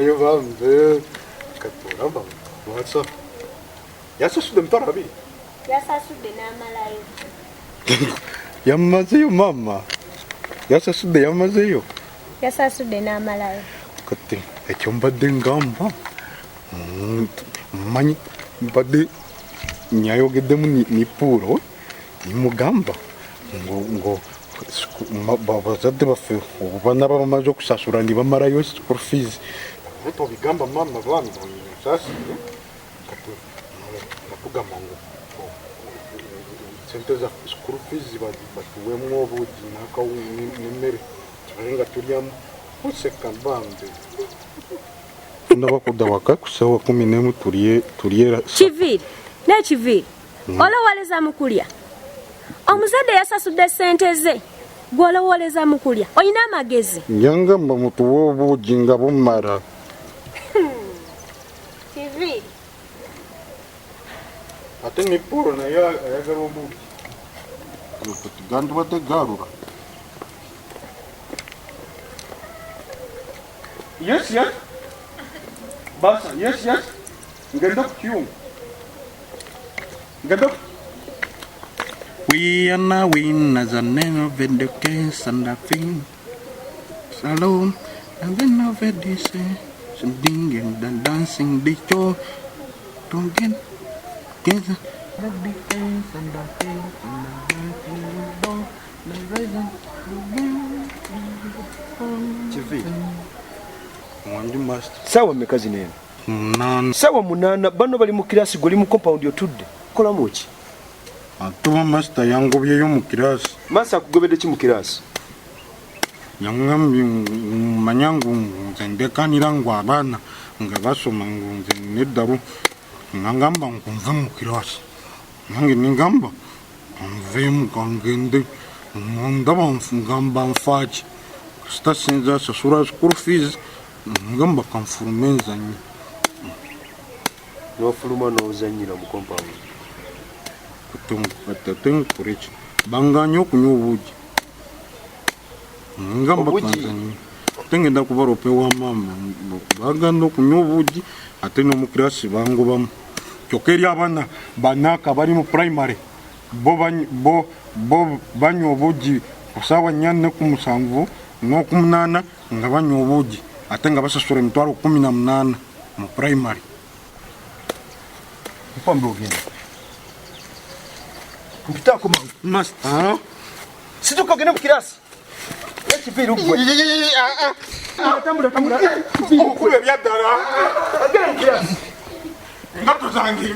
yo bambe katura bambe what's up yasasude mtara abi yasasude n'amalayo yamazeyo mama yasasude yamazeyo n'amalayo kati ekyo mbadde ngamba manyi mbadde nyayogeddemu ni puuro nimugamba ngo bazadde baffe obana bamaze okusasula ni bamalayo school fees tobigamba mama bambi sasire kati nakugamba ngo sente za school fees batuwemu obuugi n'emmere kibalenga tulyamu oseka bambi ndabakudda waka ku ssaawa 11 tulye Kiviiri n'Ekiviiri olowoleza mu kulya omuzadde yasasudde ssente ze gw'olowoleza mu kulya olina amagezi njangamba mutuwe obuugi nga bumala Kiviiri ate ni puuro naye ayagala obuugi gandibadde gaalula yes basa yes ngenda ku kyuma ngenda we are now winners and never been the case and I feel salon and then never this singing and dancing the show don't get the case and I feel sawa mekazi nene munana sawa munana bano bali mu kirasi goli mu compound yotudde kola muki atuba master yangobyeyo mu kirasi masa akugobedde ki mu kirasi yangambye manyangu nze ndekanira ngo abaana nga basoma ngo nze neddalu ngamba nkunve mu kirasi nange ningamba nveemu kangende ndaba ngamba nfaaki sitasinza sasula school fees ngamba kanfulume nzanyi n'ofuluma n'ozanyira mu compound kutenkureki banganya okunywa obuugi ngamba kanzanyi tengenda kubala opewa mama baganda okunywa obuugi ate n'omukirasi bangobamu kyokka eri abaana banaaka bali mu primary bo banywa obuugi ku ssaawa 4:7 n'okumunana nga banywa obuugi ate nga basasula emitwalo 18 mu primary mpambe ogenda mpitaako mangu master situka ogende mu kirasi Kiviiri ugwe tambula okuba ebyaddala agenda mu kirasi nga tuzange